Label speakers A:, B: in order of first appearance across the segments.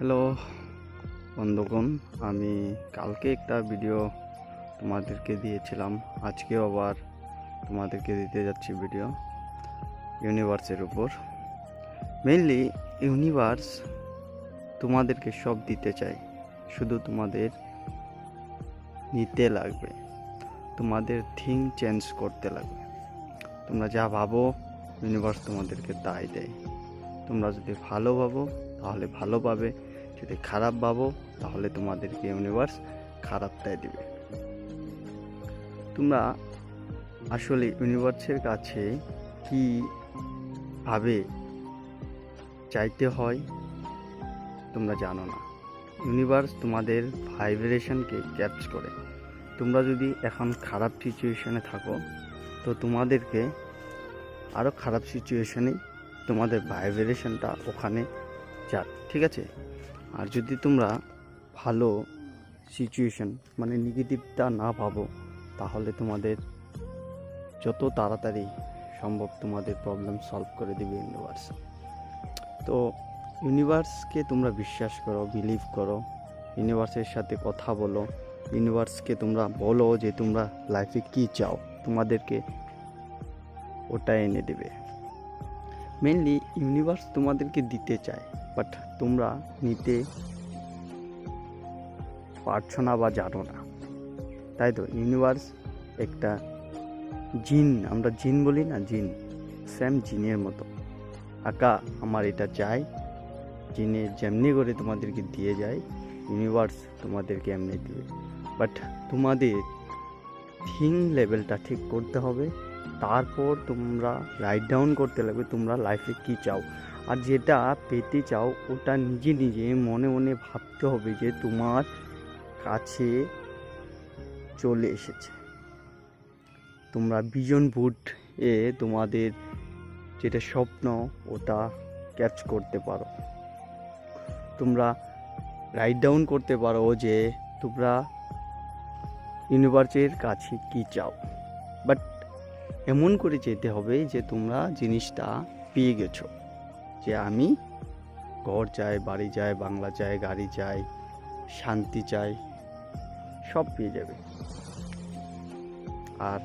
A: Hello বন্ধুগণ, আমি কালকে একটা ভিডিও তোমাদেরকে দিয়েছিলাম, আজকেও আবার তোমাদেরকে দিতে যাচ্ছি ভিডিও ইউনিভার্সের উপর। মেইনলি ইউনিভার্স তোমাদেরকে সব দিতে চায়, শুধু তোমাদের নিতে লাগবে, তোমাদের থিঙ্ক চেঞ্জ করতে লাগবে। তোমরা যা ভাবো ইউনিভার্স তোমাদেরকে তাই দেয়। তোমরা যদি ভালো ভাবো তাহলে ভালো পাবে, যদি খারাপ ভাবো তাহলে তোমাদেরকে ইউনিভার্স খারাপটাই দিবে। তোমরা আসলে ইউনিভার্সের কাছে কি ভাবে চাইতে হয় তোমরা জানো না। ইউনিভার্স তোমাদের ভাইব্রেশনকে ক্যাচ করে। তোমরা যদি এখন খারাপ সিচুয়েশনে থাকো তো তোমাদেরকে আরও খারাপ সিচুয়েশনে তোমাদের ভাইব্রেশনটা ওখানে যাক, ঠিক আছে। আর যদি তোমরা ভালো সিচুয়েশন মানে নেগেটিভটা না ভাবো তাহলে তোমাদের যত তাড়াতাড়ি সম্ভব তোমাদের প্রবলেম সলভ করে দেবে ইউনিভার্স। তো ইউনিভার্সকে তোমরা বিশ্বাস করো, বিলিভ করো, ইউনিভার্সের সাথে কথা বলো, ইউনিভার্সকে তোমরা বলো যে তোমরা লাইফে কী চাও, তোমাদেরকে ওটা এনে দেবে। মেনলি ইউনিভার্স তোমাদেরকে দিতে চায়, বাট তোমরা নিতে পারছো না বা জানো না, তাই তো। ইউনিভার্স একটা জিন, আমরা জিন বলি না, জিন সেম জিনের মতো। আকা আমার এটা চাই, জিনে যেমনি করে তোমাদেরকে দিয়ে যায়, ইউনিভার্স তোমাদেরকে এমনি দিবে। বাট তোমাদের থিঙ্ক লেভেলটা ঠিক করতে হবে, তারপর তোমরা রাইট ডাউন করতে লাগবে তোমরা লাইফে কী চাও। আর যেটা পেতে চাও ওটা নিজে নিজে মনে মনে ভাবতে হবে যে তোমার কাছে চলে এসেছে। তোমরা ভিশন বোর্ড এ তোমাদের যেটা স্বপ্ন ওটা ক্যাচ করতে পারো, তোমরা রাইট ডাউন করতে পারো যে তোমরা ইউনিভার্সের কাছে কী চাও। বাট এমন করে যেতে হবে যে তোমরা জিনিসটা পেয়ে গেছো, যে আমি ঘর চাই, বাড়ি চাই, বাংলা চাই, গাড়ি চাই, শান্তি চাই, সব পেয়ে যাবে। আর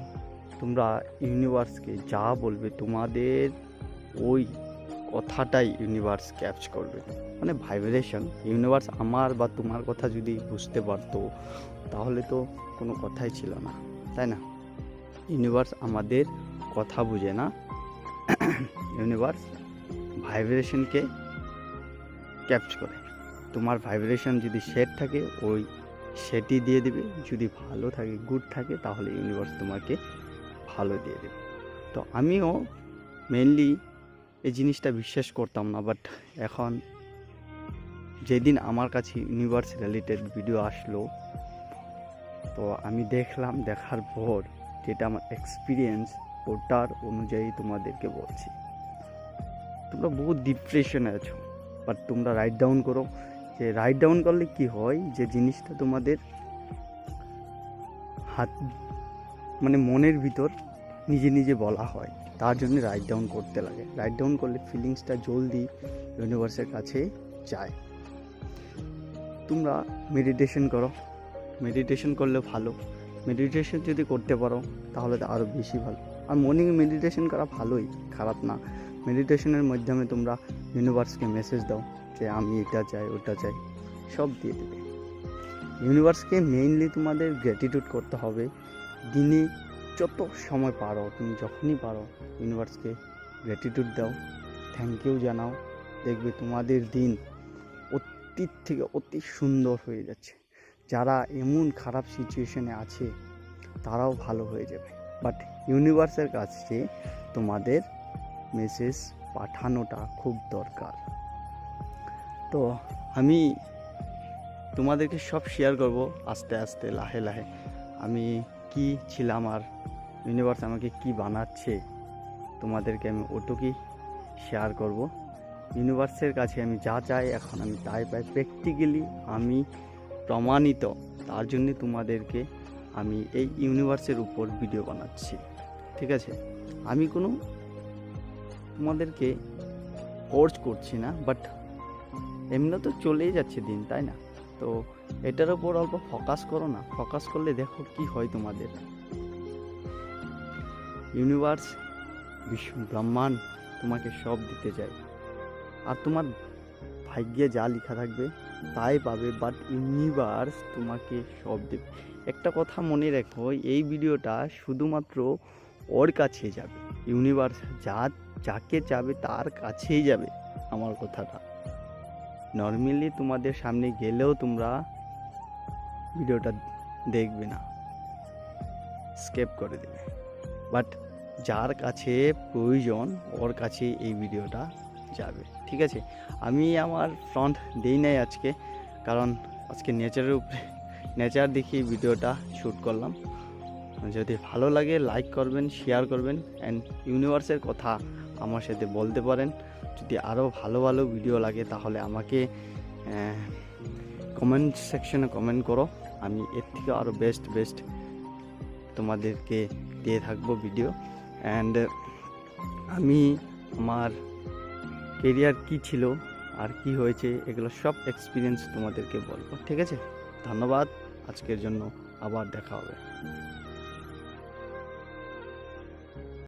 A: তোমরা ইউনিভার্সকে যা বলবে তোমাদের ওই কথাটাই ইউনিভার্স ক্যাচ করবে, মানে ভাইব্রেশন। ইউনিভার্স আমার বা তোমার কথা যদি বুঝতে পারতো তাহলে তো কোনো কথাই ছিল না, তাই না। ইউনিভার্স আমাদের কথা বুঝে না, ইউনিভার্স ভাইব্রেশনকে ক্যাপচ করে। তোমার ভাইব্রেশন যদি সেট থাকে ওই সেটই দিয়ে দেবে, যদি ভালো থাকে, গুড থাকে, তাহলে ইউনিভার্স তোমাকে ভালো দিয়ে দেবে। তো আমিও মেনলি এই জিনিসটা বিশ্বাস করতাম না, বাট এখন যেদিন আমার কাছে ইউনিভার্স রিলেটেড ভিডিও আসলো তো আমি দেখলাম, দেখার পর যেটা আমার এক্সপিরিয়েন্স ওটার অনুযায়ী তোমাদেরকে বলছি। তোমরা বহুত ডিপ্রেশনে আছো, বাট তোমরা রাইট ডাউন করো। যে রাইট ডাউন করলে কি হয়, যে জিনিসটা তোমাদের হাত মানে মনের ভিতর নিজে নিজে বলা হয়, তার জন্য রাইট ডাউন করতে লাগে। রাইট ডাউন করলে ফিলিংসটা জলদি ইউনিভার্সের কাছে যায়। তোমরা মেডিটেশন করো, মেডিটেশন করলে ভালো। মেডিটেশন যদি করতে পারো তাহলে তো আরও বেশি ভালো। আর মর্নিংয়ে মেডিটেশন করা ভালোই, খারাপ না। মেডিটেশনের মাধ্যমে তোমরা ইউনিভার্সকে মেসেজ দাও যে আমি এটা চাই, ওটা চাই, সব দিয়ে দেবে। ইউনিভার্সকে মেইনলি তোমাদের গ্র্যাটিটিউড করতে হবে। দিনে যত সময় পারো, তুমি যখনই পারো ইউনিভার্সকে গ্র্যাটিটিউড দাও, থ্যাংক ইউ জানাও। দেখবে তোমাদের দিন অতীত থেকে অতি সুন্দর হয়ে যাচ্ছে। যারা এমন খারাপ সিচুয়েশনে আছে তারাও ভালো হয়ে যাবে। বাট ইউনিভার্সের কাছে তোমাদের মেসেজ পাঠানোটা খুব দরকার। তো আমি তোমাদেরকে সব শেয়ার করব আস্তে আস্তে, লাহে লাহে। আমি কি ছিলাম আর ইউনিভার্স আমাকে কি বানাচ্ছে তোমাদেরকে আমি ওটুকুই শেয়ার করব। ইউনিভার্সের কাছে আমি যা চাই এখন আমি তাই পাই, প্র্যাকটিক্যালি আমি প্রমাণিত। তার জন্যে তোমাদেরকে আমি এই ইউনিভার্সের উপর ভিডিও বানাচ্ছি, ঠিক আছে। আমি কোনো তোমাদেরকে ফোর্স করছি না, বাট এমনি তো চলেই যাচ্ছে দিন, তাই না? তো এটার উপর অল্প ফোকাস করো না, ফোকাস করলে দেখো কি হয় তোমাদের। ইউনিভার্স, বিশ্ব ব্রহ্মাণ্ড তোমাকে সব দিতে চায়, আর তোমার ভাগ্যে যা লেখা থাকবে তাই পাবে, বাট ইউনিভার্স তোমাকে সব দেবে। একটা কথা মনে রেখো, এই ভিডিওটা শুধুমাত্র ওর কাছে যাবে, ইউনিভার্স যাকে চাবে তার কাছেই যাবে আমার কথাটা। নর্মালি তোমাদের সামনে গেলেও তোমরা ভিডিওটা দেখবে না, স্কিপ করে দেবে, বাট যার কাছে প্রয়োজন ওর কাছে এই ভিডিওটা যাবে, ঠিক আছে? আমি আমার ফ্রন্ট দেই নাই আজকে, কারণ আজকে নেচার দেখিয়ে ভিডিওটা শ্যুট করলাম। যদি ভালো লাগে লাইক করবেন, শেয়ার করবেন, অ্যান্ড ইউনিভার্সের কথা আমার সাথে বলতে পারেন। যদি আরও ভালো ভালো ভিডিও লাগে তাহলে আমাকে কমেন্ট সেকশনে কমেন্ট করো, আমি এর থেকে আরও বেস্ট তোমাদেরকে দিয়ে থাকবো ভিডিও। অ্যান্ড আমি আমার কেরিয়ার কি ছিল আর কি হয়েছে এগুলো সব এক্সপিরিয়েন্স তোমাদেরকে বলবো, ঠিক আছে? ধন্যবাদ, আজকের জন্য আবার দেখা হবে।